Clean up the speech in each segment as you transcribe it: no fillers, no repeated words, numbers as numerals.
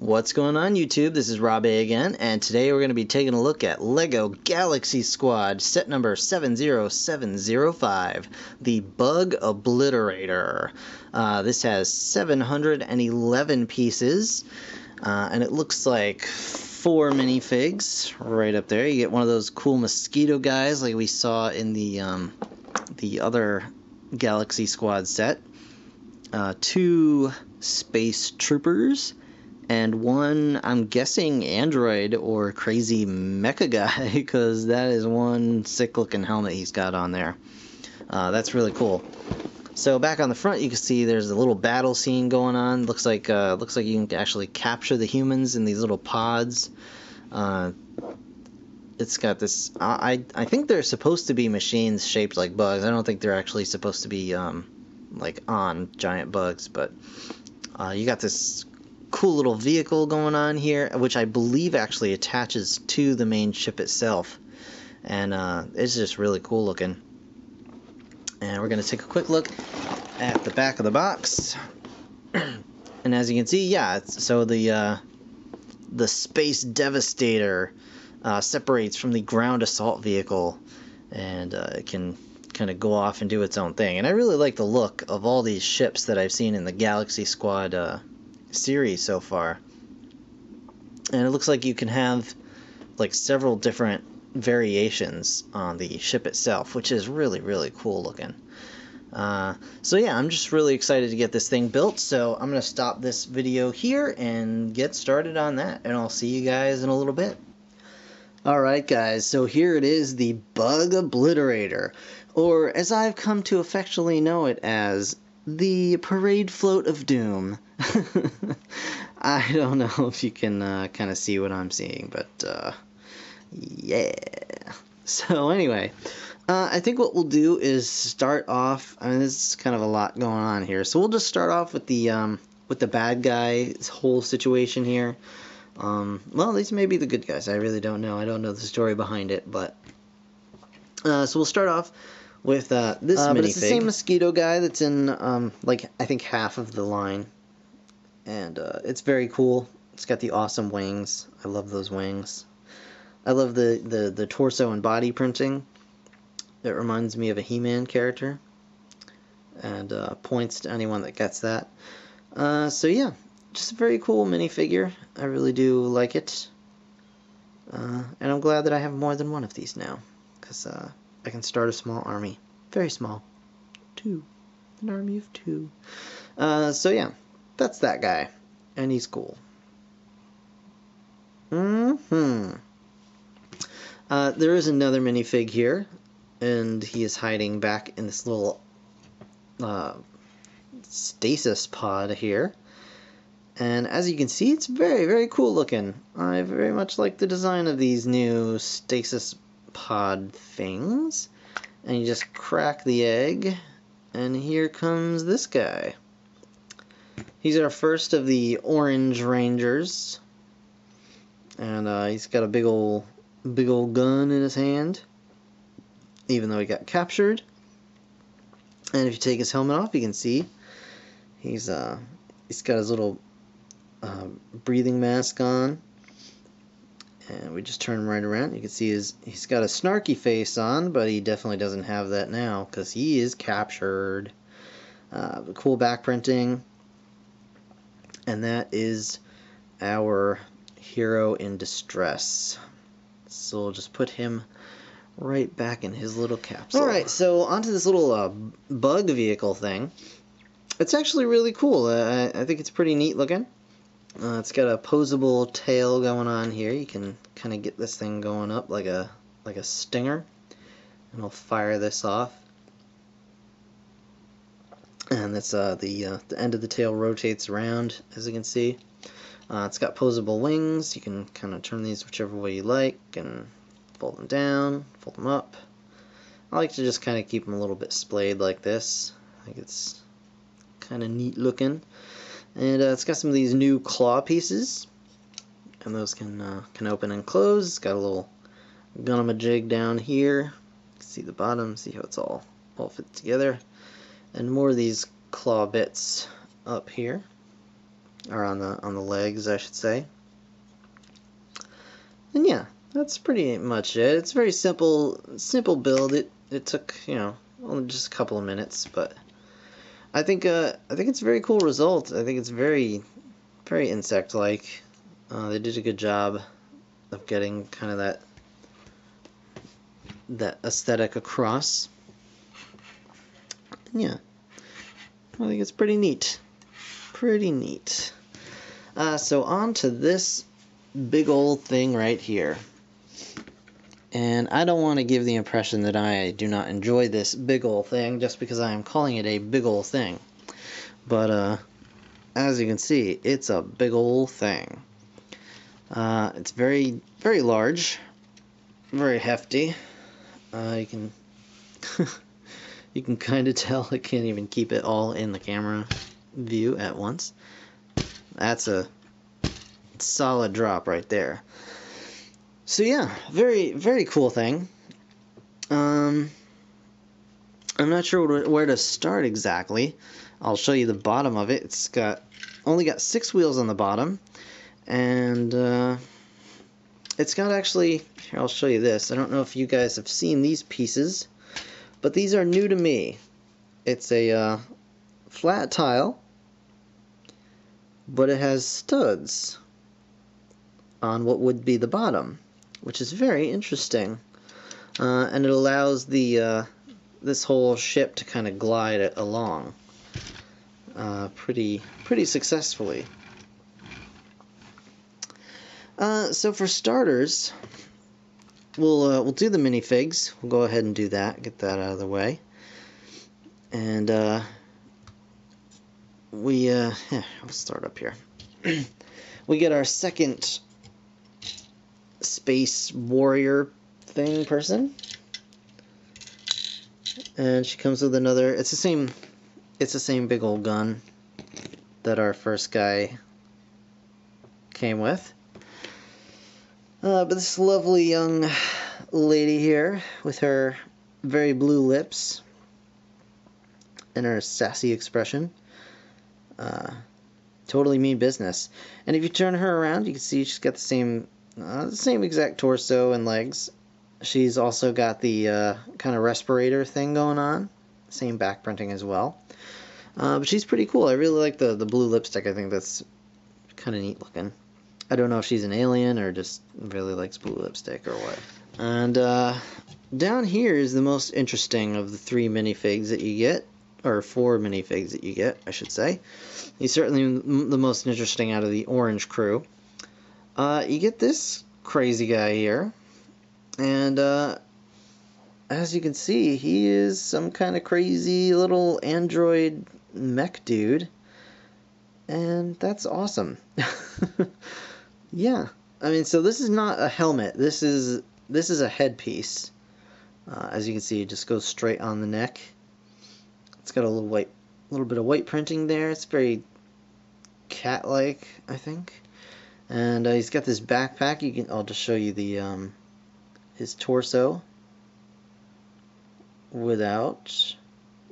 What's going on, YouTube? This is Rob A again, and today we're going to be taking a look at LEGO Galaxy Squad set number 70705, the Bug Obliterator. This has 711 pieces, and it looks like 4 minifigs right up there. You get one of those cool mosquito guys like we saw in the other Galaxy Squad set, 2 space troopers, and 1, I'm guessing, android or crazy mecha guy, because that is one sick-looking helmet he's got on there. That's really cool. So back on the front, you can see there's a little battle scene going on. Looks like you can actually capture the humans in these little pods. It's got this. I think they're supposed to be machines shaped like bugs. I don't think they're actually supposed to be like on giant bugs, but you got this cool little vehicle going on here, which I believe actually attaches to the main ship itself, and it's just really cool looking. And we're going to take a quick look at the back of the box, and as you can see, yeah, so the Space Devastator separates from the ground assault vehicle, and it can kind of go off and do its own thing. And I really like the look of all these ships that I've seen in the Galaxy Squad series so far, and it looks like you can have like several different variations on the ship itself, which is really cool looking. So yeah, I'm just really excited to get this thing built, so I'm gonna stop this video here and get started on that, and I'll see you guys in a little bit. Alright guys, so here it is, the Bug Obliterator, or as I've come to affectionately know it as, the Parade Float of Doom. I don't know if you can kind of see what I'm seeing, but yeah. So anyway, I think what we'll do is start off. I mean, this is kind of a lot going on here, so we'll just start off with the bad guy's whole situation here. Well, these may be the good guys. I really don't know. I don't know the story behind it, but so we'll start off with this minifig. But it's the same mosquito guy that's in like I think half of the line, and it's very cool. It's got the awesome wings. I love those wings. I love the torso and body printing. It reminds me of a He-Man character, and points to anyone that gets that. So yeah, just a very cool minifigure. I really do like it, and I'm glad that I have more than one of these now, because I can start a small army. Very small. 2. An army of 2. So yeah, that's that guy. And he's cool. There is another minifig here, and he is hiding back in this little stasis pod here. And as you can see, it's very cool looking. I very much like the design of these new stasis pod things. And you just crack the egg, and here comes this guy. He's our first of the Orange Rangers, and he's got a big old gun in his hand, even though he got captured. And if you take his helmet off, you can see he's got his little breathing mask on. And we just turn him right around. You can see he's got a snarky face on, but he definitely doesn't have that now because he is captured. Cool back printing. And that is our hero in distress. So we'll just put him right back in his little capsule. Alright, so onto this little bug vehicle thing. It's actually really cool. I think it's pretty neat looking. It's got a posable tail going on here. You can kind of get this thing going up like a stinger, and I'll fire this off. And that's the end of the tail rotates around, as you can see. It's got posable wings. You can kind of turn these whichever way you like and fold them down, fold them up. I like to just kind of keep them a little bit splayed like this. I think it's kind of neat looking. And it's got some of these new claw pieces, and those can open and close. It's got a little gun-a-ma-jig down here. You can see the bottom, see how it's all fit together. And more of these claw bits up here, or on the legs, I should say. And yeah, that's pretty much it. It's a very simple build. It took, you know, only just a couple of minutes, but I think it's a very cool result. I think it's very insect-like. They did a good job of getting kind of that aesthetic across. And yeah, I think it's pretty neat. Pretty neat. So on to this big old thing right here. And I don't want to give the impression that I do not enjoy this big ol' thing just because I am calling it a big ol' thing. But as you can see, it's a big ol' thing. It's very, very large, very hefty. You can you can kind of tell I can't even keep it all in the camera view at once. That's a solid drop right there. So yeah, very, very cool thing. I'm not sure where to start exactly. I'll show you the bottom of it. It's only got 6 wheels on the bottom, and it's got actually, here, I'll show you this. I don't know if you guys have seen these pieces, but these are new to me. It's a flat tile, but it has studs on what would be the bottom, which is very interesting, and it allows this whole ship to kind of glide it along pretty successfully. So for starters, we'll do the minifigs. We'll go ahead and do that, get that out of the way, and we'll start up here. We get our second space warrior thing person, and she comes with another. It's the same big old gun that our first guy came with. But this lovely young lady here with her very blue lips and her sassy expression, totally mean business. And if you turn her around, you can see she's got the same exact torso and legs. She's also got the kind of respirator thing going on, same back printing as well. But she's pretty cool. I really like the blue lipstick. I think that's kind of neat looking. I don't know if she's an alien or just really likes blue lipstick or what. And down here is the most interesting of the 3 minifigs that you get, or 4 minifigs that you get, I should say. He's certainly the most interesting out of the orange crew. You get this crazy guy here, and as you can see, he is some kind of crazy little android mech dude, and that's awesome. Yeah, I mean, so this is not a helmet. This is a headpiece. As you can see, it just goes straight on the neck. It's got a little bit of white printing there. It's very cat-like, I think. And he's got this backpack. I'll just show you the his torso without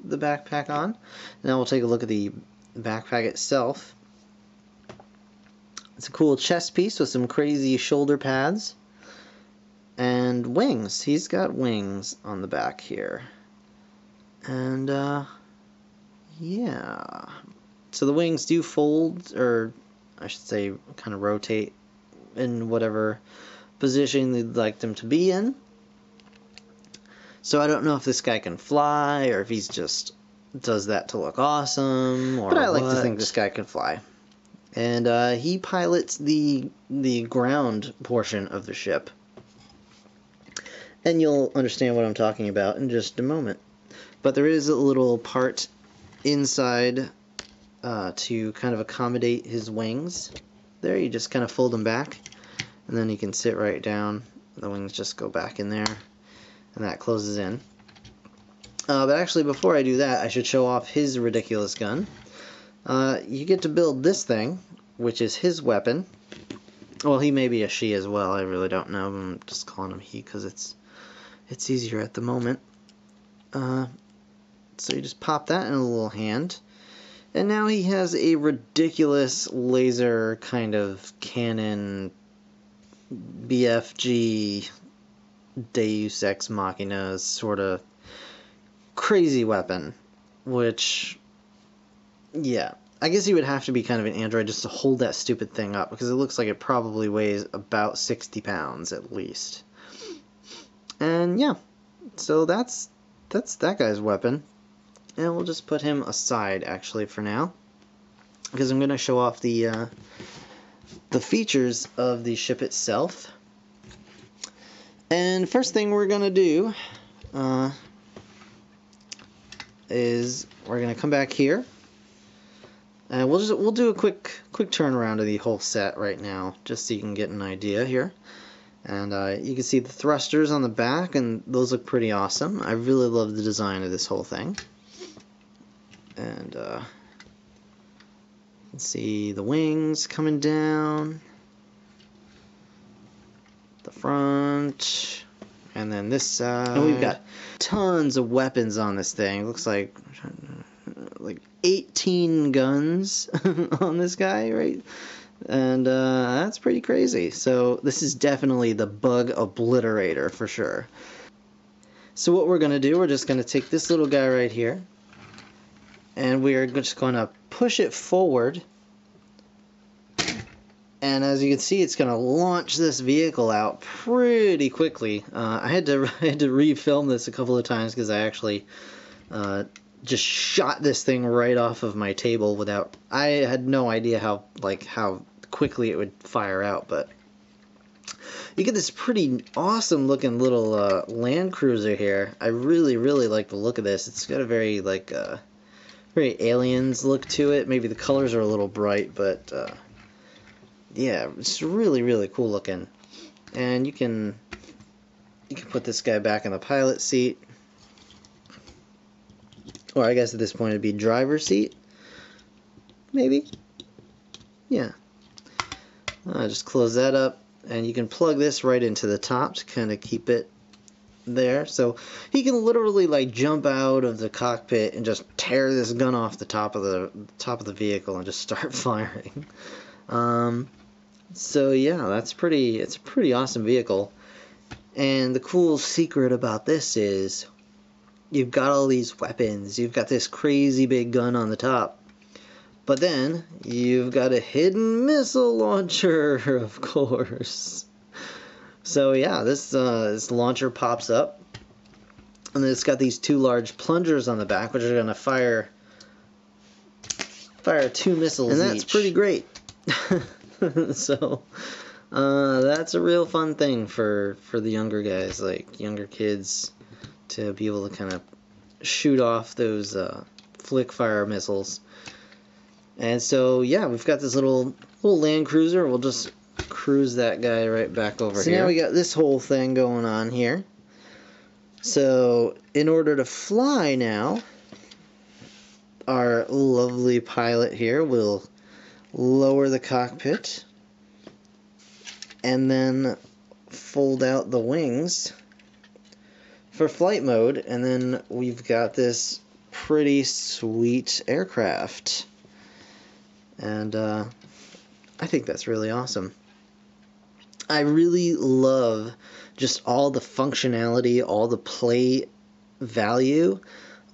the backpack on. Now we'll take a look at the backpack itself. It's a cool chest piece with some crazy shoulder pads and wings. He's got wings on the back here. And yeah. So the wings do fold, or I should say kind of rotate in whatever position you'd like them to be in. So I don't know if this guy can fly, or if he's just does that to look awesome, or but I like to think this guy can fly. And he pilots the ground portion of the ship. And you'll understand what I'm talking about in just a moment. But there is a little part inside to kind of accommodate his wings. There, you just kind of fold them back, and then you can sit right down. The wings just go back in there, and that closes in. But actually, before I do that, I should show off his ridiculous gun. You get to build this thing, which is his weapon. Well, he may be a she as well. I really don't know. I'm just calling him he because it's easier at the moment. So you just pop that in a little hand. And now he has a ridiculous laser kind of cannon BFG Deus Ex Machina sort of crazy weapon, which, yeah, I guess you would have to be kind of an android just to hold that stupid thing up, because it looks like it probably weighs about 60 pounds at least. And yeah, so that's that guy's weapon. And we'll just put him aside, actually, for now, because I'm going to show off the features of the ship itself. And first thing we're going to do is we're going to come back here, and we'll do a quick turnaround of the whole set right now, just so you can get an idea here. And you can see the thrusters on the back, and those look pretty awesome. I really love the design of this whole thing. And you can see the wings coming down, the front, and then this side. And we've got tons of weapons on this thing. It looks like 18 guns on this guy, right? And that's pretty crazy. So this is definitely the bug obliterator for sure. So what we're going to do, we're just going to take this little guy right here, and we are just going to push it forward. And as you can see, it's going to launch this vehicle out pretty quickly. I had to refilm this a couple of times because I actually just shot this thing right off of my table without. I had no idea how quickly it would fire out, but you get this pretty awesome looking little Land Cruiser here. I really like the look of this. It's got a very very Aliens look to it. Maybe the colors are a little bright, but yeah, it's really cool looking. And you can put this guy back in the pilot seat, or I guess at this point it'd be driver's seat, maybe. Yeah. Just close that up, and you can plug this right into the top to kind of keep it there. So he can literally jump out of the cockpit and just tear this gun off the top of the vehicle and just start firing. So yeah, it's a pretty awesome vehicle. And the cool secret about this is you've got all these weapons. You've got this crazy big gun on the top, but then you've got a hidden missile launcher, of course. So yeah, this launcher pops up, and then it's got these two large plungers on the back, which are going to fire 2 missiles each. And that's pretty great. So that's a real fun thing for the younger guys, younger kids, to be able to kind of shoot off those flick fire missiles. And so yeah, we've got this little Land Cruiser. We'll just cruise that guy right back over here. So now we got this whole thing going on here. So in order to fly now, our lovely pilot here will lower the cockpit and then fold out the wings for flight mode, and then we've got this pretty sweet aircraft. And I think that's really awesome. I really love just all the functionality, all the play value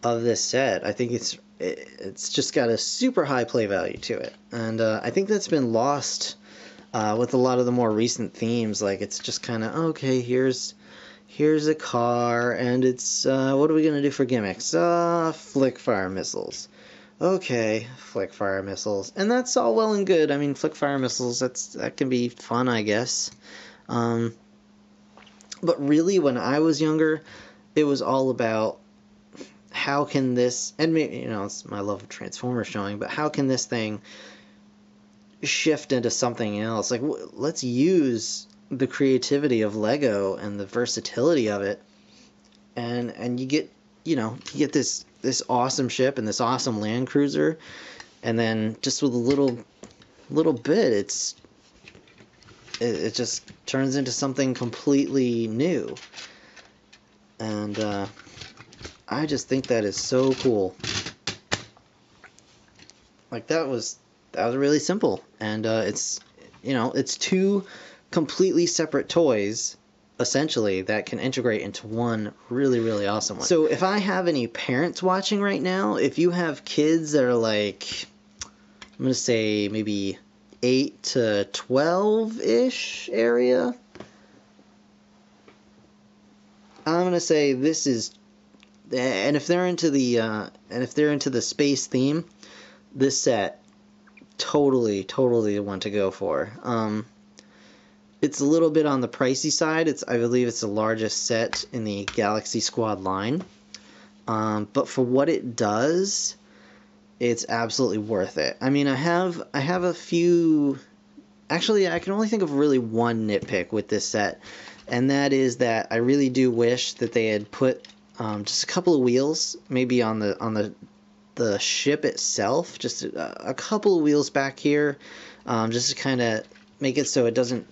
of this set. I think it's just got a super high play value to it, and I think that's been lost with a lot of the more recent themes. It's just kind of, okay, here's a car, and it's what are we gonna do for gimmicks? Flick fire missiles. Okay, flick fire missiles, and that's all well and good. I mean, flick fire missiles, that can be fun, I guess. But really, when I was younger, it was all about how can this, and maybe, it's my love of Transformers showing, but how can this thing shift into something else? Let's use the creativity of Lego and the versatility of it, and you get you know, you get this awesome ship and this awesome land cruiser, and then just with a little bit, it just turns into something completely new. And I just think that is so cool. Like, that was really simple, and it's, you know, it's two completely separate toys essentially that can integrate into one really, really awesome one. So if I have any parents watching right now, if you have kids that are like, I'm gonna say maybe 8 to 12-ish area, I'm gonna say this is, and if they're into the space theme, this set totally the one to go for. It's a little bit on the pricey side. I believe it's the largest set in the Galaxy Squad line. But for what it does, it's absolutely worth it. I mean, I have a few. Actually, I can only think of really one nitpick with this set, and that is that I really do wish that they had put just a couple of wheels, maybe on the ship itself, just a couple of wheels back here, just to kind of make it so it doesn't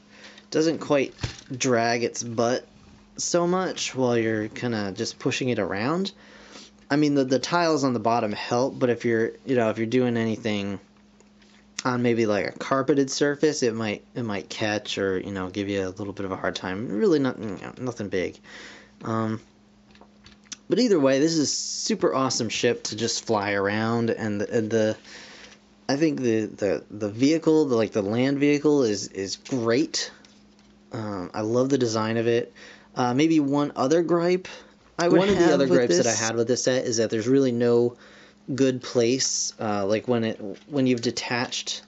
quite drag its butt so much while you're kind of just pushing it around. I mean, the tiles on the bottom help, but if you're doing anything on maybe like a carpeted surface, it might catch or, you know, give you a little bit of a hard time. Really nothing big. But either way, this is a super awesome ship to just fly around, and I think the vehicle, the land vehicle, is great. I love the design of it. Maybe one other gripe I would have with this. One of the other gripes that I had with this set is that there's really no good place, like when you've detached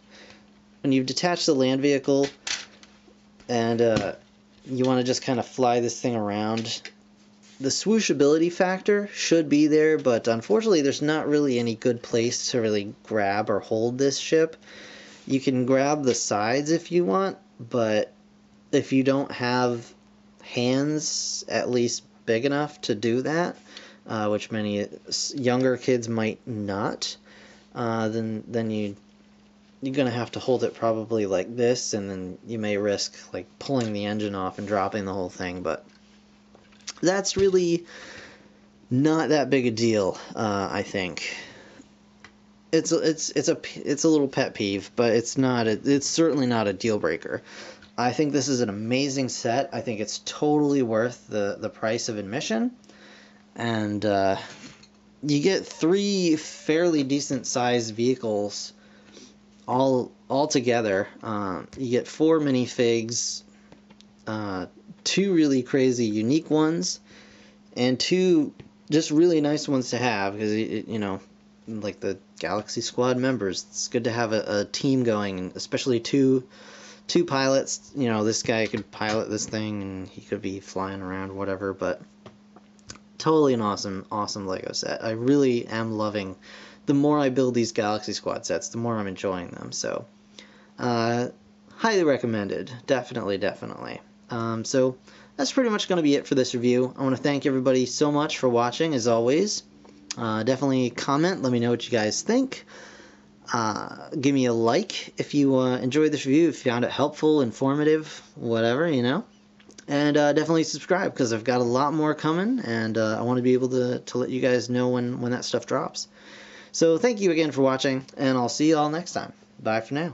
the land vehicle and you want to just kind of fly this thing around. The swooshability factor should be there, but unfortunately there's not really any good place to really grab or hold this ship. You can grab the sides if you want, but if you don't have hands at least big enough to do that, which many younger kids might not, then you're gonna have to hold it probably like this, and then you may risk like pulling the engine off and dropping the whole thing. But that's really not that big a deal. I think it's a little pet peeve, but it's certainly not a deal breaker. I think this is an amazing set. I think it's totally worth the price of admission, and you get 3 fairly decent sized vehicles all together. You get 4 minifigs, 2 really crazy unique ones, and 2 just really nice ones to have, because you know, like the Galaxy Squad members, it's good to have a team going, and especially two pilots. You know, this guy could pilot this thing and he could be flying around, whatever. But totally an awesome Lego set. I really am loving. The more I build these Galaxy Squad sets, the more I'm enjoying them. So highly recommended. Definitely. So that's pretty much going to be it for this review. I want to thank everybody so much for watching, as always. Definitely comment. Let me know what you guys think. Give me a like if you enjoyed this review, if you found it helpful, informative, whatever, you know. And definitely subscribe, because I've got a lot more coming, and I want to be able to let you guys know when that stuff drops. So thank you again for watching, and I'll see you all next time. Bye for now.